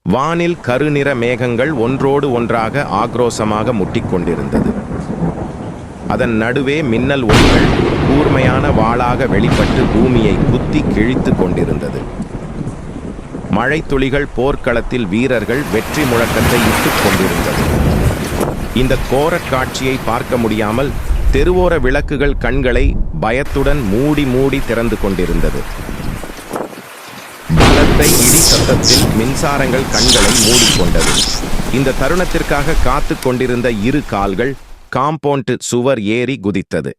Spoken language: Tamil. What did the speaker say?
வானில் கருநிற மேகங்கள் ஒன்றோடு ஒன்றாக ஆக்ரோசமாக முட்டிக்கொண்டிருந்தது. அதன் நடுவே மின்னல் ஒளிகள் கூர்மையான வாளாக வெளிப்பட்டு பூமியை குத்தி கிழித்து கொண்டிருந்தது. மழைத்துளிகள் போர்க்களத்தில் வீரர்கள் வெற்றி முழக்கத்தை இட்டுக் கொண்டிருந்தது. இந்த கோரக் காட்சியை பார்க்க முடியாமல் தெருவோர விளக்குகள் கண்களை பயத்துடன் மூடி மூடி திறந்து கொண்டிருந்தது. பலத்த இடி சத்தத்தில் மின்சாரங்கள் கண்களை மூடிக்கொண்டது. இந்த தருணத்திற்காக காத்து கொண்டிருந்த இரு கால்கள் காம்பவுண்ட் சுவர் ஏறி குதித்தது.